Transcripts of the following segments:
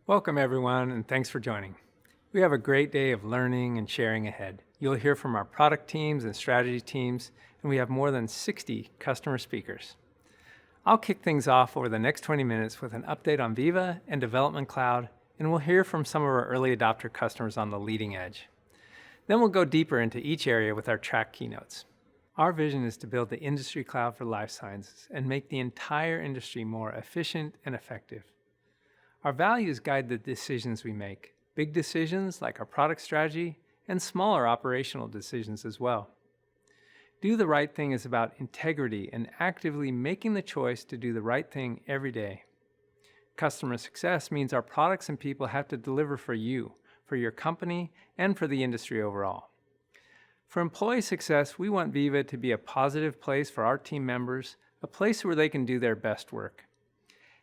Welcome everyone, and thanks for joining. We have a great day of learning and sharing ahead. You'll hear from our product teams and strategy teams, and we have more than 60 customer speakers. I'll kick things off over the next 20 minutes with an update on Veeva and Development Cloud, and we'll hear from some of our early adopter customers on the leading edge. Then we'll go deeper into each area with our track keynotes. Our vision is to build the industry cloud for life sciences and make the entire industry more efficient and effective. Our values guide the decisions we make, big decisions like our product strategy, and smaller operational decisions as well. Do the right thing is about integrity and actively making the choice to do the right thing every day. Customer success means our products and people have to deliver for you, for your company, and for the industry overall. For employee success, we want Veeva to be a positive place for our team members, a place where they can do their best work.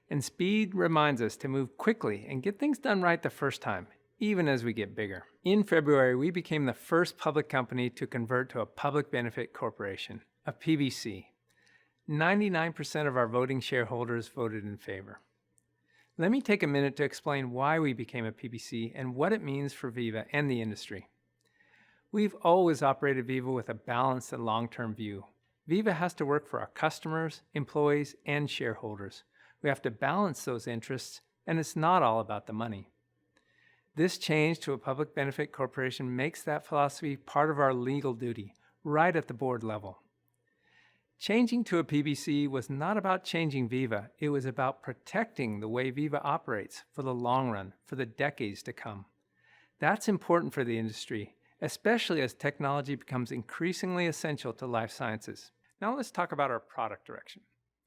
And speed reminds us to move quickly and get things done right the first time, even as we get bigger. In February, we became the first public company to convert to a public benefit corporation, a PBC. 99% of our voting shareholders voted in favor. Let me take a minute to explain why we became a PBC and what it means for Veeva and the industry. We've always operated Veeva with a balanced and long-term view. Veeva has to work for our customers, employees, and shareholders. We have to balance those interests, and it's not all about the money. This change to a public benefit corporation makes that philosophy part of our legal duty, right at the board level. Changing to a PBC was not about changing Veeva. It was about protecting the way Veeva operates for the long run, for the decades to come. That's important for the industry, especially as technology becomes increasingly essential to life sciences. Now let's talk about our product direction.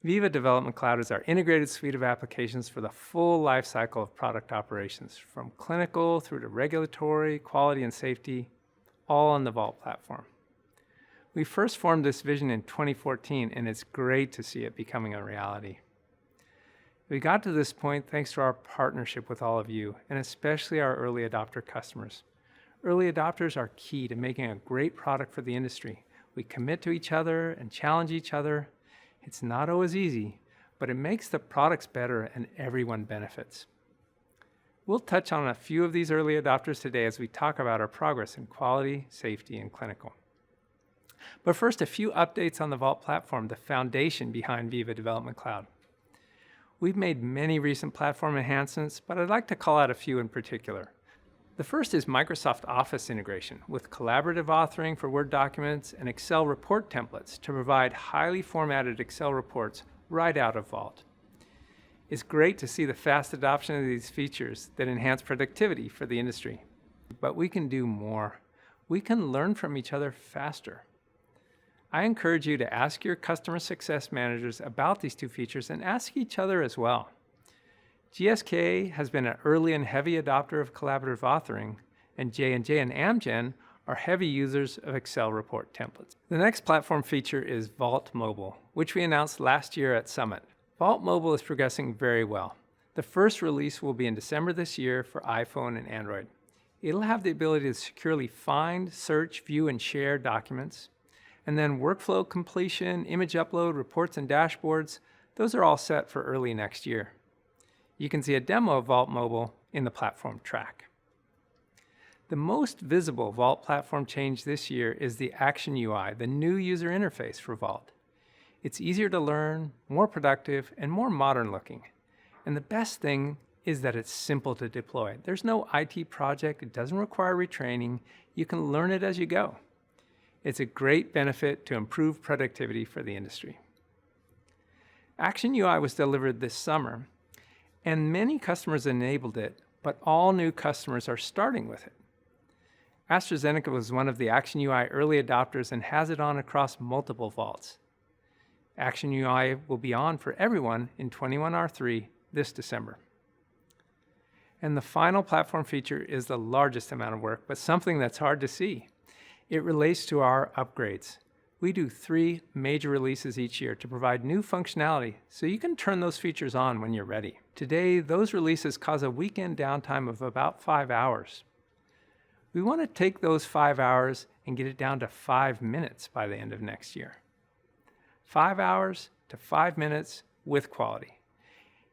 Veeva Development Cloud is our integrated suite of applications for the full life cycle of product operations, from clinical through to regulatory, quality, and safety, all on the Vault platform. We first formed this vision in 2014, and it's great to see it becoming a reality. We got to this point thanks to our partnership with all of you, and especially our early adopter customers. Early adopters are key to making a great product for the industry. We commit to each other and challenge each other. It's not always easy, but it makes the products better and everyone benefits. We'll touch on a few of these early adopters today as we talk about our progress in quality, safety, and clinical. But first, a few updates on the Vault platform, the foundation behind Veeva Development Cloud. We've made many recent platform enhancements, but I'd like to call out a few in particular. The first is Microsoft Office integration with collaborative authoring for Word documents and Excel report templates to provide highly formatted Excel reports right out of Vault. It's great to see the fast adoption of these features that enhance productivity for the industry. But we can do more. We can learn from each other faster. I encourage you to ask your customer success managers about these two features and ask each other as well. GSK has been an early and heavy adopter of collaborative authoring, and J&J and Amgen are heavy users of Excel report templates. The next platform feature is Vault Mobile, which we announced last year at Summit. Vault Mobile is progressing very well. The first release will be in December this year for iPhone and Android. It'll have the ability to securely find, search, view, and share documents. And then workflow completion, image upload, reports, and dashboards, those are all set for early next year. You can see a demo of Vault Mobile in the platform track. The most visible Vault platform change this year is the Action UI, the new user interface for Vault. It's easier to learn, more productive, and more modern looking. And the best thing is that it's simple to deploy. There's no IT project, it doesn't require retraining, you can learn it as you go. It's a great benefit to improve productivity for the industry. Action UI was delivered this summer, and many customers enabled it, but all new customers are starting with it. AstraZeneca was one of the Action UI early adopters and has it on across multiple Vaults. Action UI will be on for everyone in 21R3 this December. And the final platform feature is the largest amount of work, but something that's hard to see. It relates to our upgrades. We do 3 major releases each year to provide new functionality so you can turn those features on when you're ready. Today, those releases cause a weekend downtime of about 5 hours. We want to take those 5 hours and get it down to 5 minutes by the end of next year. 5 hours to 5 minutes with quality.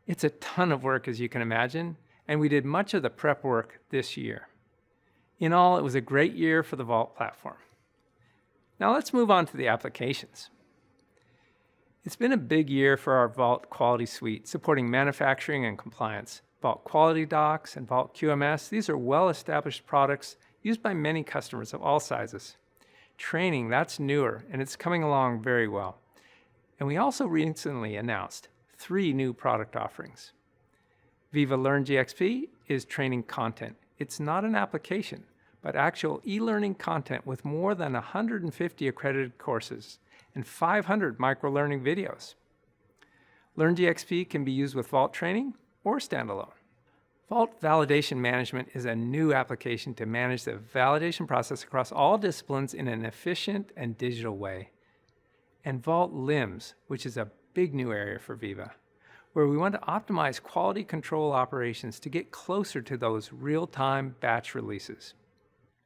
It's a ton of work, as you can imagine, and we did much of the prep work this year. In all, it was a great year for the Vault platform. Now let's move on to the applications. It's been a big year for our Vault Quality Suite, supporting manufacturing and compliance. Vault Quality Docs and Vault QMS, these are well-established products used by many customers of all sizes. Training, that's newer, and it's coming along very well. And we also recently announced 3 new product offerings. Veeva Learn GXP is training content. It's not an application, but actual e-learning content with more than 150 accredited courses and 500 micro-learning videos. Learn GXP can be used with Vault training or standalone. Vault Validation Management is a new application to manage the validation process across all disciplines in an efficient and digital way. And Vault LIMS, which is a big new area for Veeva, where we want to optimize quality control operations to get closer to those real-time batch releases.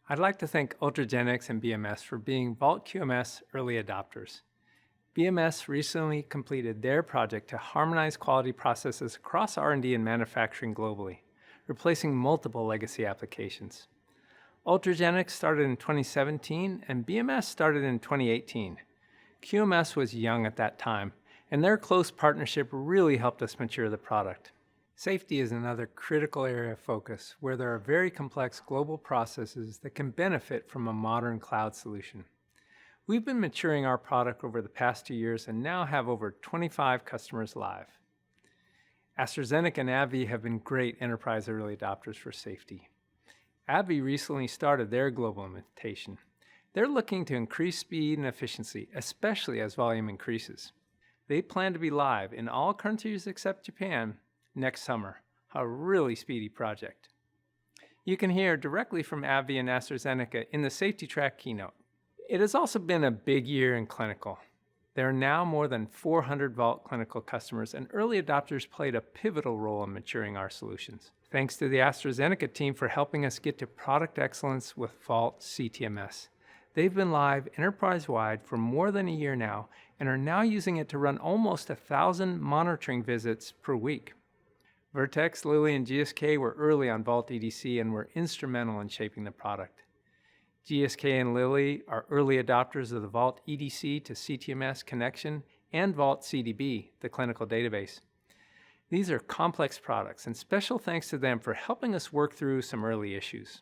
I'd like to thank Ultragenyx and BMS for being Vault QMS early adopters. BMS recently completed their project to harmonize quality processes across R&D and manufacturing globally, replacing multiple legacy applications. Ultragenyx started in 2017 and BMS started in 2018. QMS was young at that time, and their close partnership really helped us mature the product. Safety is another critical area of focus where there are very complex global processes that can benefit from a modern cloud solution. We've been maturing our product over the past 2 years and now have over 25 customers live. AstraZeneca and AbbVie have been great enterprise early adopters for safety. AbbVie recently started their global implementation. They're looking to increase speed and efficiency, especially as volume increases. They plan to be live in all countries except Japan next summer, a really speedy project. You can hear directly from AbbVie and AstraZeneca in the Safety Track keynote. It has also been a big year in clinical. There are now more than 400 Vault clinical customers, and early adopters played a pivotal role in maturing our solutions. Thanks to the AstraZeneca team for helping us get to product excellence with Vault CTMS. They've been live enterprise-wide for more than a year now and are now using it to run almost 1,000 monitoring visits per week. Vertex, Lilly, and GSK were early on Vault EDC and were instrumental in shaping the product. GSK and Lilly are early adopters of the Vault EDC to CTMS connection and Vault CDB, the clinical database. These are complex products, and special thanks to them for helping us work through some early issues.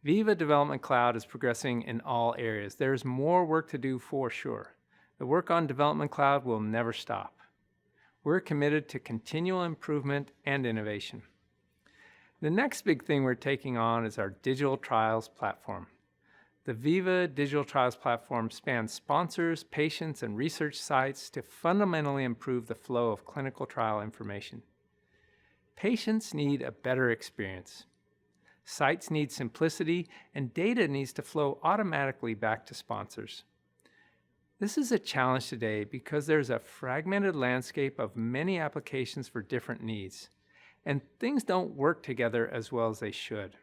Veeva Development Cloud is progressing in all areas. There is more work to do for sure. The work on Development Cloud will never stop. We're committed to continual improvement and innovation. The next big thing we're taking on is our digital trials platform. The Veeva Digital Trials Platform spans sponsors, patients, and research sites to fundamentally improve the flow of clinical trial information. Patients need a better experience. Sites need simplicity, and data needs to flow automatically back to sponsors. This is a challenge today because there's a fragmented landscape of many applications for different needs, and things don't work together as well as they should.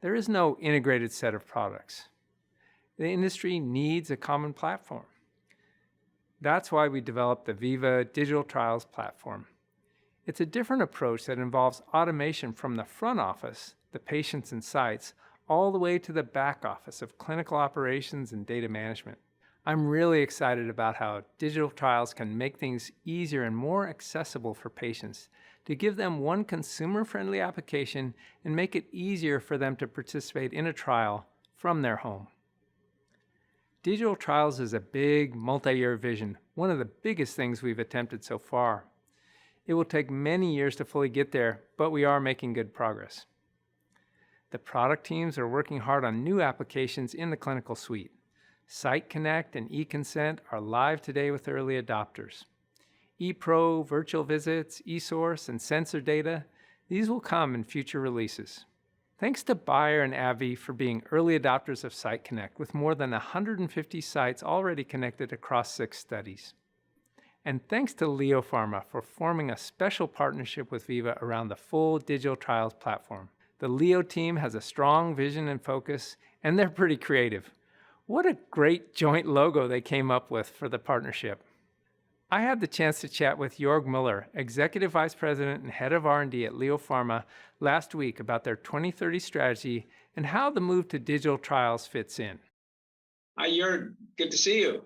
There is no integrated set of products. The industry needs a common platform. That's why we developed the Veeva Digital Trials Platform. It's a different approach that involves automation from the front office, the patients and sites, all the way to the back office of clinical operations and data management. I'm really excited about how digital trials can make things easier and more accessible for patients, to give them one consumer-friendly application and make it easier for them to participate in a trial from their home. Digital trials is a big, multi-year vision, one of the biggest things we've attempted so far. It will take many years to fully get there, but we are making good progress. The product teams are working hard on new applications in the clinical suite. Site Connect and eConsent are live today with early adopters. ePro, virtual visits, eSource, and sensor data, these will come in future releases. Thanks to Bayer and AbbVie for being early adopters of Site Connect, with more than 150 sites already connected across 6 studies. And thanks to Leo Pharma for forming a special partnership with Veeva around the full digital trials platform. The Leo team has a strong vision and focus, and they're pretty creative. What a great joint logo they came up with for the partnership. I had the chance to chat with Jörg Möller, Executive Vice President and Head of R&D at Leo Pharma, last week about their 2030 strategy and how the move to digital trials fits in. Hi, Jörg. Good to see you.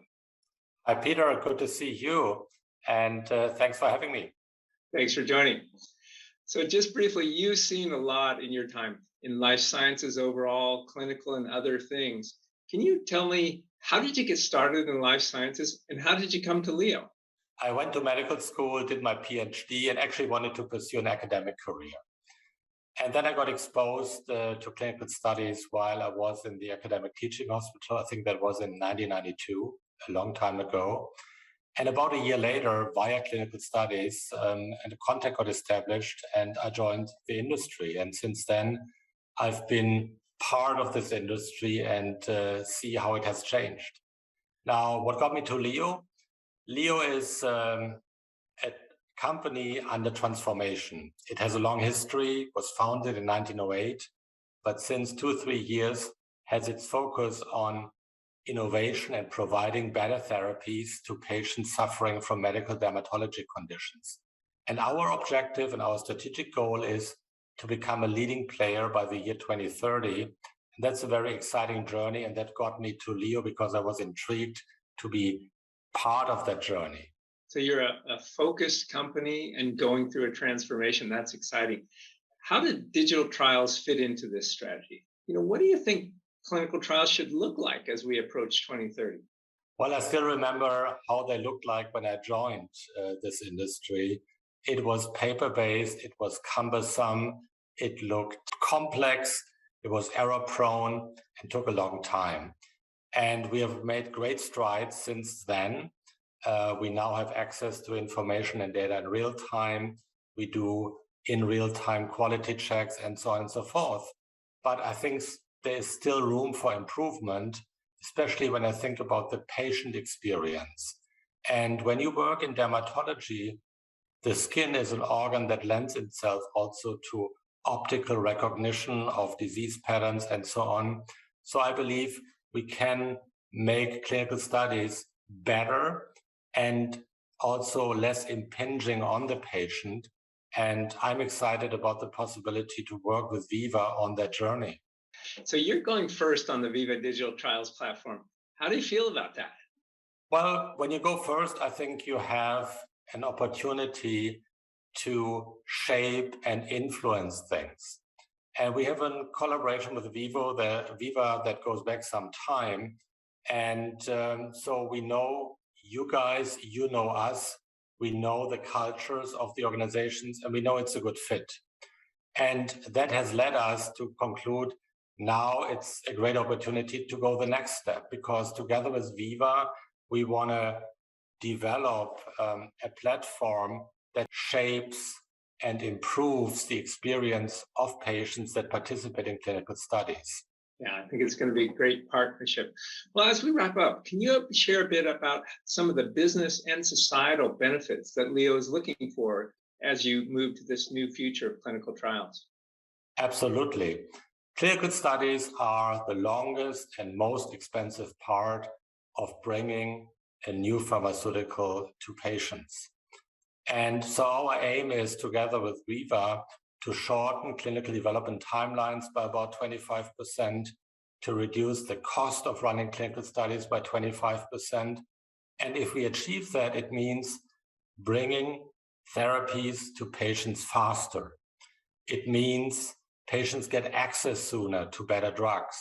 Hi, Peter. Good to see you. And thanks for having me. Thanks for joining. So just briefly, you've seen a lot in your time in life sciences overall, clinical and other things. Can you tell me, how did you get started in life sciences and how did you come to Leo? I went to medical school, did my PhD, and actually wanted to pursue an academic career. And then I got exposed to clinical studies while I was in the academic teaching hospital. I think that was in 1992, a long time ago. And about a year later, via clinical studies, and a contact got established and I joined the industry. And since then, I've been part of this industry and see how it has changed. Now, what got me to Leo? Leo is a company under transformation. It has a long history, was founded in 1908, but since 2-3 years has its focus on innovation and providing better therapies to patients suffering from medical dermatology conditions. And our objective and our strategic goal is to become a leading player by the year 2030. And that's a very exciting journey. And that got me to Leo because I was intrigued to be part of that journey. So you're a focused company and going through a transformation. That's exciting. How did digital trials fit into this strategy? What do you think clinical trials should look like as we approach 2030? Well, I still remember how they looked like when I joined this industry. It was paper-based, it was cumbersome, it looked complex, it was error-prone, and took a long time. And we have made great strides since then. We now have access to information and data in real time. We do in real time quality checks and so on and so forth. But I think there is still room for improvement, especially when I think about the patient experience. And when you work in dermatology, the skin is an organ that lends itself also to optical recognition of disease patterns and so on. So I believe we can make clinical studies better and also less impinging on the patient. And I'm excited about the possibility to work with Veeva on that journey. So you're going first on the Veeva Digital Trials platform. How do you feel about that? Well, when you go first, I think you have an opportunity to shape and influence things. And we have a collaboration with Veeva that goes back some time. And so we know you guys, you know us, we know the cultures of the organizations, and we know it's a good fit. And that has led us to conclude now it's a great opportunity to go the next step, because together with Veeva, we want to develop a platform that shapes and improves the experience of patients that participate in clinical studies. Yeah, I think it's going to be a great partnership. Well, as we wrap up, can you share a bit about some of the business and societal benefits that Leo is looking for as you move to this new future of clinical trials? Absolutely. Clinical studies are the longest and most expensive part of bringing a new pharmaceutical to patients. And so our aim is, together with Veeva, to shorten clinical development timelines by about 25%, to reduce the cost of running clinical studies by 25%. And if we achieve that, it means bringing therapies to patients faster. It means patients get access sooner to better drugs.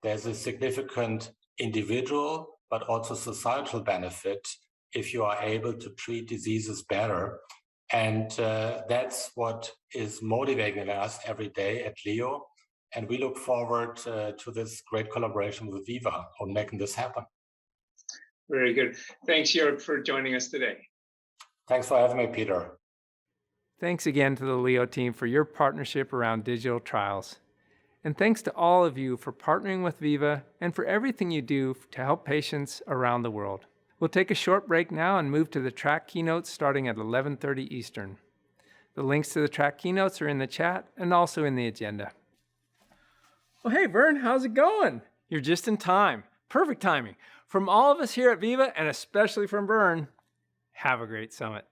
There's a significant individual, but also societal benefit if you are able to treat diseases better. And that's what is motivating us every day at Leo. And we look forward to this great collaboration with Veeva on making this happen. Very good. Thanks, Jörg, for joining us today. Thanks for having me, Peter. Thanks again to the Leo team for your partnership around digital trials. And thanks to all of you for partnering with Veeva and for everything you do to help patients around the world. We'll take a short break now and move to the track keynotes starting at 11:30 Eastern. The links to the track keynotes are in the chat and also in the agenda. Well, hey, Vern, how's it going? You're just in time. Perfect timing. From all of us here at Veeva, and especially from Vern. Have a great summit.